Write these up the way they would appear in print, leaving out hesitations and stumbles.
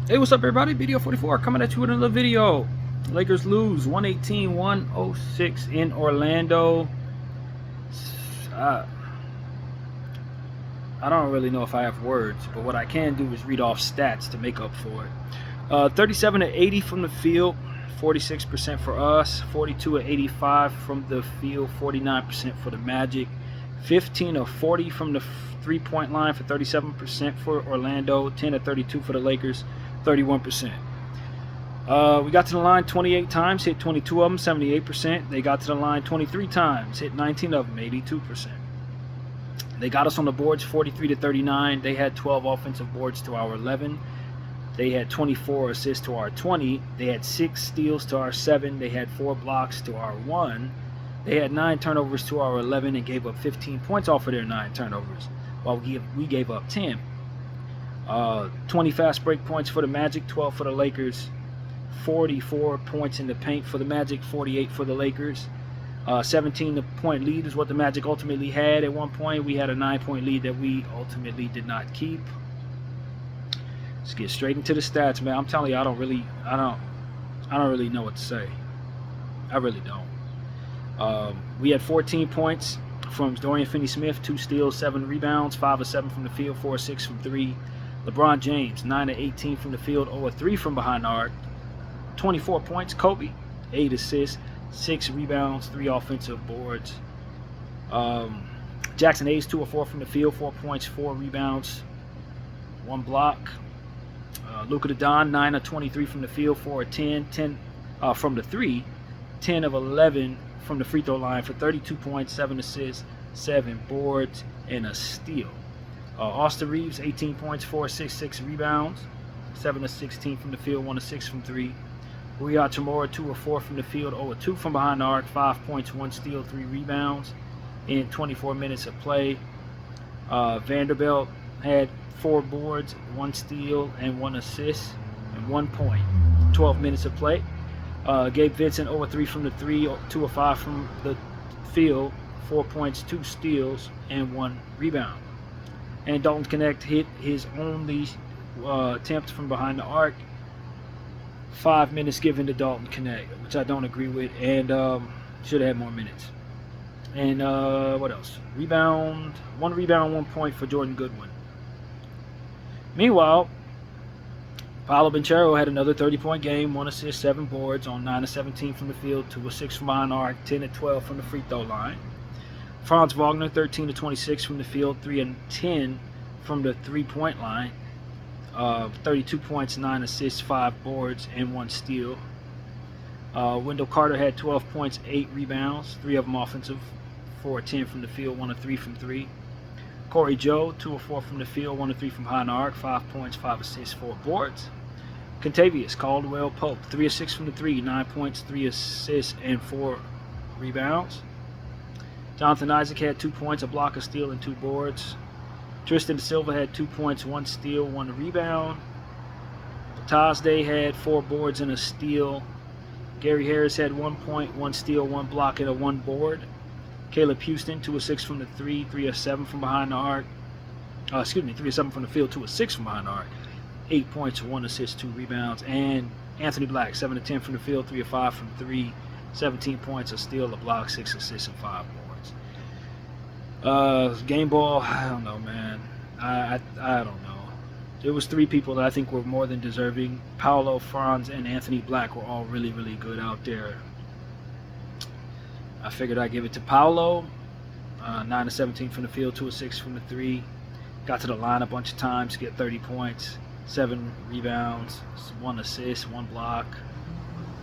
Hey, what's up, everybody? BDO44 coming at you with another video. Lakers lose 118-106 in Orlando. Uh, I don't really know if I have words, but what I can do is read off stats to make up for it. 37 of 80 from the field, 46% for us. 42 of 85 from the field, 49% for the Magic. 15 of 40 from the three-point line for 37% for Orlando. 10 of 32 for the Lakers, 31%. We got to the line 28 times, hit 22 of them, 78%. They got to the line 23 times, hit 19 of them, 82%. They got us on the boards 43 to 39. They had 12 offensive boards to our 11. They had 24 assists to our 20. They had 6 steals to our 7. They had 4 blocks to our 1. They had 9 turnovers to our 11 and gave up 15 points off of their 9 turnovers, while we gave up 10. 20 fast break points for the Magic, 12 for the Lakers. 44 points in the paint for the Magic, 48 for the Lakers. 17-point lead is what the Magic ultimately had at one point. We had a 9-point lead that we ultimately did not keep. Let's get straight into the stats, man. I'm telling you, I don't really know what to say. I really don't. We had 14 points from Dorian Finney-Smith, 2 steals, 7 rebounds, 5 of 7 from the field, 4 of 6 from 3. LeBron James, 9 of 18 from the field, 0 of 3 from behind the arc. 24 points. Kobe, 8 assists, 6 rebounds, 3 offensive boards. Jackson Hayes, 2 of 4 from the field, 4 points, 4 rebounds, 1 block. Luka Don, 9 of 23 from the field, 4 of 10, 10 from the 3, 10 of 11 from the free throw line for 32 points, 7 assists, 7 boards, and a steal. Austin Reeves, 18 points, 4 assists, 6 rebounds, 7 of 16 from the field, 1 of 6 from 3. Rui Hachimura, 2 of 4 from the field, 0 of 2 from behind the arc, 5 points, 1 steal, 3 rebounds in 24 minutes of play. Vanderbilt had 4 boards, 1 steal, and 1 assist, and 1 point. 12 minutes of play. Gabe Vincent, 0 of 3 from the 3, 2 of 5 from the field, 4 points, 2 steals, and 1 rebound. And Dalton Knecht hit his only attempt from behind the arc. 5 minutes given to Dalton Knecht, which I don't agree with, and should have had more minutes. And what else? 1 rebound, 1 point for Jordan Goodwin. Meanwhile, Paolo Banchero had another 30-point game, 1 assist, 7 boards on 9 of 17 from the field, 2 of 6 from behind the arc, 10 of 12 from the free throw line. Franz Wagner, 13 of 26 from the field, 3 of 10 from the three-point line. 32 points, 9 assists, 5 boards, and 1 steal. Wendell Carter had 12 points, 8 rebounds, 3 of them offensive, 4 of 10 from the field, 1 of 3 from 3. Corey Joe, 2 of 4 from the field, 1 of 3 from behind the arc, 5 points, 5 assists, 4 boards. Kentavious Caldwell Pope, 3 of 6 from the 3, 9 points, 3 assists, and 4 rebounds. Jonathan Isaac had 2 points, a block, a steal, and 2 boards. Tristan Da Silva had 2 points, 1 steal, 1 rebound. Tazday had 4 boards and a steal. Gary Harris had 1 point, 1 steal, 1 block, and a 1 board. Caleb Houston, 2 of 6 from the 3, 3 of 7 from behind the arc. 3 of 7 from the field, 2 of 6 from behind the arc. 8 points, 1 assist, 2 rebounds. And Anthony Black, 7 of 10 from the field, 3 of 5 from 3, 17 points, a steal, a block, 6 assists, and 5 boards. Game ball, I don't know, man. I don't know. There was 3 people that I think were more than deserving. Paolo, Franz, and Anthony Black were all really, really good out there. I figured I'd give it to Paolo. 9 of 17 from the field, 2 of 6 from the 3. Got to the line a bunch of times, get 30 points, 7 rebounds, 1 assist, 1 block,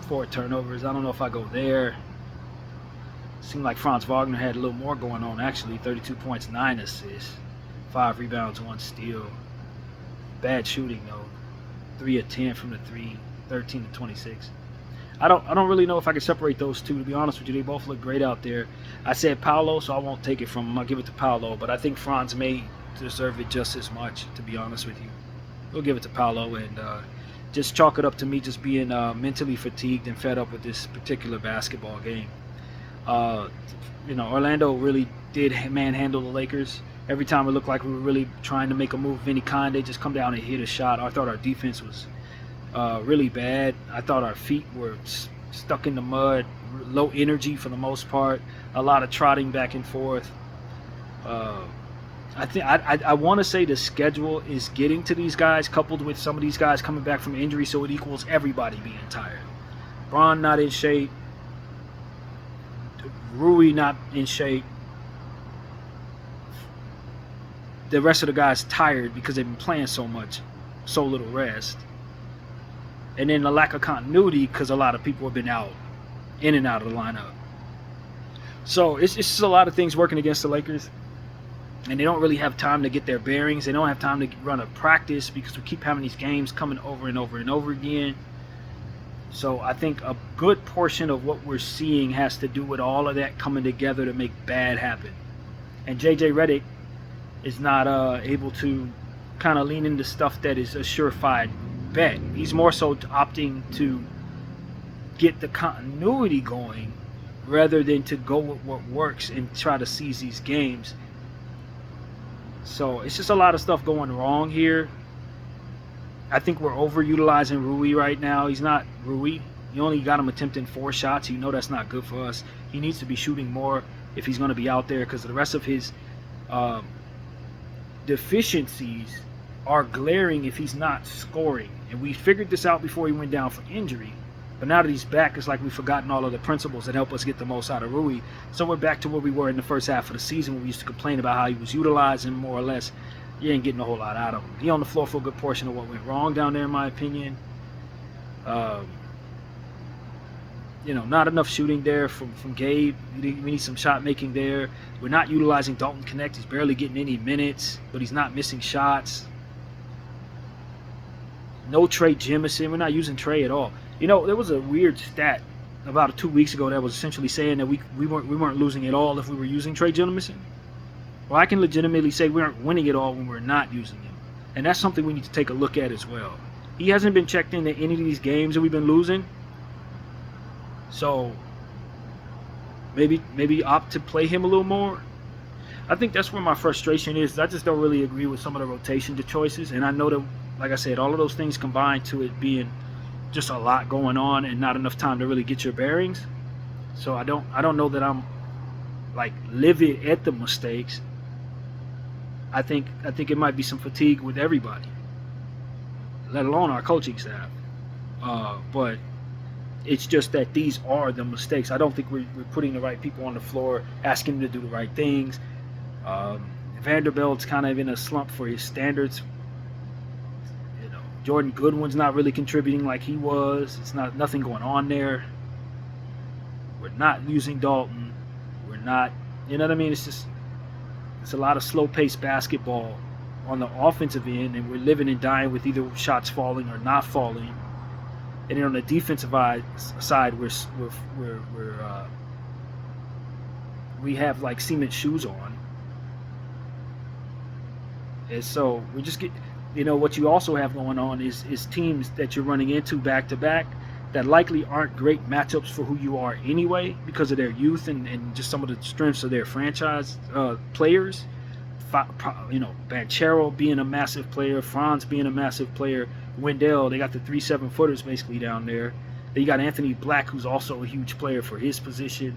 4 turnovers. I don't know if I go there. Seemed like Franz Wagner had a little more going on, actually. 32 points, 9 assists, 5 rebounds, 1 steal. Bad shooting, though. 3 of 10 from the 3, 13 to 26. I don't really know if I can separate those two, to be honest with you. They both look great out there. I said Paolo, so I won't take it from him. I'll give it to Paolo, but I think Franz may deserve it just as much, to be honest with you. We'll give it to Paolo, and just chalk it up to me just being mentally fatigued and fed up with this particular basketball game. Orlando really did manhandle the Lakers. Every time it looked like we were really trying to make a move of any kind, they just come down and hit a shot. I thought our defense was really bad. I thought our feet were stuck in the mud, low energy for the most part, a lot of trotting back and forth. Uh, I want to say the schedule is getting to these guys, coupled with some of these guys coming back from injury, so it equals everybody being tired. Braun not in shape, Rui not in shape. The rest of the guys tired because they've been playing so much, so little rest. And then the lack of continuity because a lot of people have been out, in and out of the lineup. So it's just a lot of things working against the Lakers. And they don't really have time to get their bearings. They don't have time to run a practice because we keep having these games coming over and over and over again. So I think a good portion of what we're seeing has to do with all of that coming together to make bad happen. And JJ Redick is not able to kind of lean into stuff that is a surefire bet. He's more so opting to get the continuity going rather than to go with what works and try to seize these games. So it's just a lot of stuff going wrong here. I think we're overutilizing Rui right now. He's not Rui. You only got him attempting 4 shots. You know that's not good for us. He needs to be shooting more if he's going to be out there, because the rest of his deficiencies are glaring if he's not scoring. And we figured this out before he went down for injury. But now that he's back, it's like we've forgotten all of the principles that help us get the most out of Rui. So we're back to where we were in the first half of the season, when we used to complain about how he was utilized, and more or less you ain't getting a whole lot out of him. He on the floor for a good portion of what went wrong down there, in my opinion. Not enough shooting there from Gabe. We need some shot making there. We're not utilizing Dalton Knecht. He's barely getting any minutes, but he's not missing shots. No Trey Jemison. We're not using Trey at all. There was a weird stat about 2 weeks ago that was essentially saying that we weren't losing at all if we were using Trey Jemison. Well, I can legitimately say we aren't winning at all when we're not using him. And that's something we need to take a look at as well. He hasn't been checked into any of these games that we've been losing. So maybe opt to play him a little more. I think that's where my frustration is. I just don't really agree with some of the rotation choices. And I know that, like I said, all of those things combined to it being just a lot going on and not enough time to really get your bearings. So I don't know that I'm like livid at the mistakes. I think it might be some fatigue with everybody, let alone our coaching staff. But it's just that these are the mistakes. I don't think we're putting the right people on the floor, asking them to do the right things. Vanderbilt's kind of in a slump for his standards. Jordan Goodwin's not really contributing like he was. It's nothing going on there. We're not using Dalton. We're not, you know what I mean? It's a lot of slow-paced basketball on the offensive end, and we're living and dying with either shots falling or not falling. And then on the defensive side, we have like cement shoes on, and so we just get. What you also have going on is teams that you're running into back to back that likely aren't great matchups for who you are anyway, because of their youth and just some of the strengths of their franchise players. Banchero being a massive player, Franz being a massive player, Wendell, they got the 3 7-footers basically down there. Then you got Anthony Black, who's also a huge player for his position.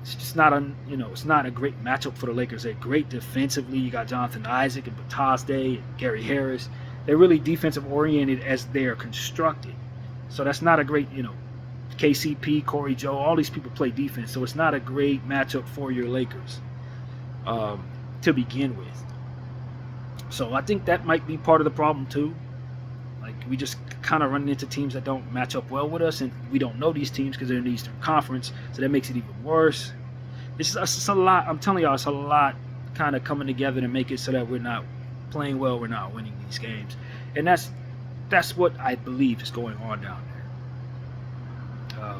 It's just not it's not a great matchup for the Lakers. They're great defensively. You got Jonathan Isaac and Batazde and Gary Harris. They're really defensive oriented as they're constructed. So that's not a great, KCP, Corey Joe, all these people play defense. So it's not a great matchup for your Lakers to begin with. So I think that might be part of the problem too. Like, we just kind of running into teams that don't match up well with us, and we don't know these teams because they're in the Eastern Conference, so that makes it even worse. It's a lot. I'm telling y'all, it's a lot kind of coming together to make it so that we're not playing well, we're not winning these games. And that's what I believe is going on down there.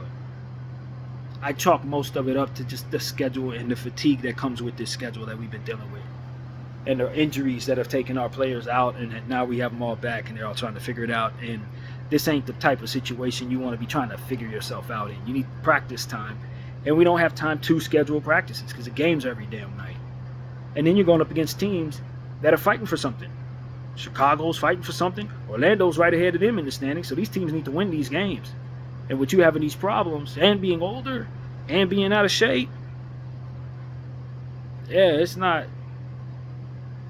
I chalk most of it up to just the schedule and the fatigue that comes with this schedule that we've been dealing with. And the injuries that have taken our players out, and now we have them all back, and they're all trying to figure it out. And this ain't the type of situation you want to be trying to figure yourself out in. You need practice time, and we don't have time to schedule practices because the games are every damn night. And then you're going up against teams that are fighting for something. Chicago's fighting for something. Orlando's right ahead of them in the standings. So these teams need to win these games. And with you having these problems and being older and being out of shape, yeah, it's not.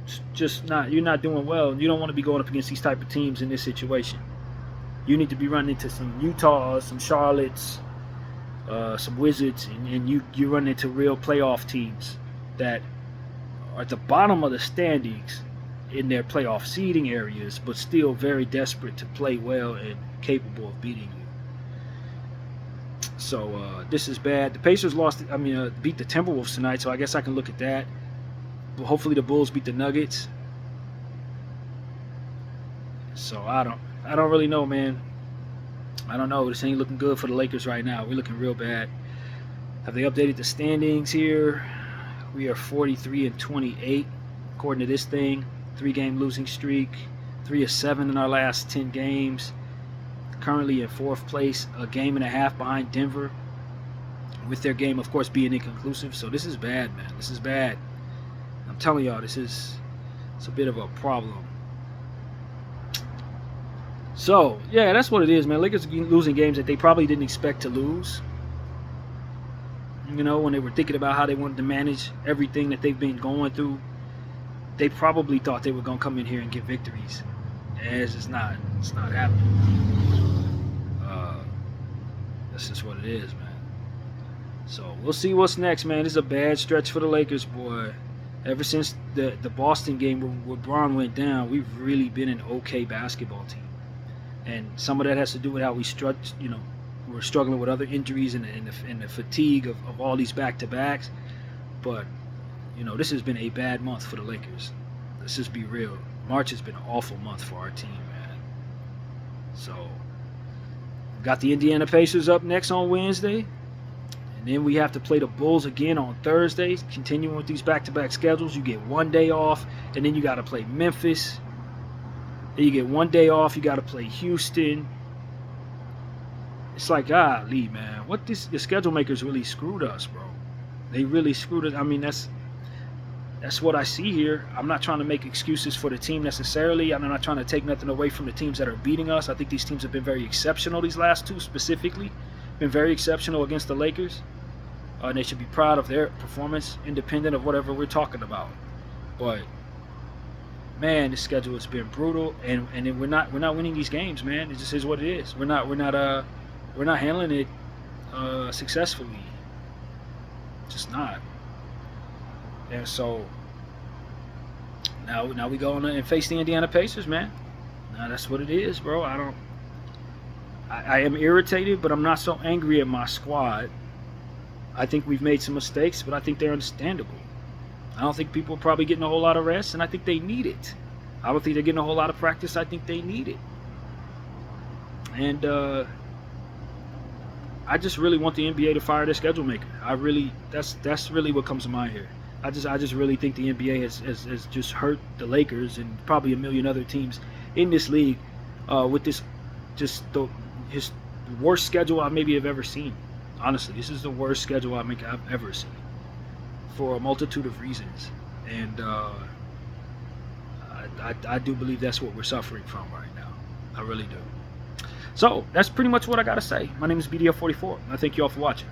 It's just not. You're not doing well. You don't want to be going up against these type of teams in this situation. You need to be running into some Utahs, some Charlottes, some Wizards, and you run into real playoff teams that are at the bottom of the standings in their playoff seeding areas, but still very desperate to play well and capable of beating you. So this is bad. The Pacers beat the Timberwolves tonight, so I guess I can look at that. But hopefully the Bulls beat the Nuggets. So I don't really know, man. I don't know. This ain't looking good for the Lakers right now. We're looking real bad. Have they updated the standings here? We are 43-28 according to this thing. 3-game losing streak. 3 of 7 in our last 10 games. Currently in 4th place, a game and a half behind Denver, with their game, of course, being inconclusive. So this is bad, man. This is bad. I'm telling y'all, it's a bit of a problem. So, yeah, that's what it is, man. Lakers are losing games that they probably didn't expect to lose. You know, when they were thinking about how they wanted to manage everything that they've been going through, they probably thought they were going to come in here and get victories. And it's not happening. That's just what it is, man. So we'll see what's next, man. This is a bad stretch for the Lakers, boy. Ever since the Boston game where Bron went down, we've really been an okay basketball team. And some of that has to do with how we're struggling with other injuries and the fatigue of all these back-to-backs. But, this has been a bad month for the Lakers. Let's just be real. March has been an awful month for our team, man. So, got the Indiana Pacers up next on Wednesday. And then we have to play the Bulls again on Thursday. Continuing with these back-to-back schedules, you get 1 day off, and then you got to play Memphis. Then you get 1 day off, you got to play Houston. It's like, golly, man. The schedule makers really screwed us, bro. They really screwed us. I mean, that's what I see here. I'm not trying to make excuses for the team necessarily. I'm not trying to take nothing away from the teams that are beating us. I think these teams have been very exceptional, these last two specifically. Been very exceptional against the Lakers. And they should be proud of their performance, independent of whatever we're talking about. But, man, the schedule has been brutal, and we're not winning these games, man. It just is what it is. We're not handling it successfully. Just not. And so now we go on and face the Indiana Pacers, man. Now that's what it is, bro. I am irritated, but I'm not so angry at my squad. I think we've made some mistakes, but I think they're understandable. I don't think people are probably getting a whole lot of rest, and I think they need it. I don't think they're getting a whole lot of practice. I think they need it. And I just really want the NBA to fire their schedule maker. That's really what comes to mind here. I just really think the NBA has just hurt the Lakers and probably a million other teams in this league with this his worst schedule I maybe have ever seen. Honestly, this is the worst schedule I've ever seen for a multitude of reasons, and I do believe that's what we're suffering from right now. I really do. So that's pretty much what I gotta say. My name is BDF44. I thank you all for watching.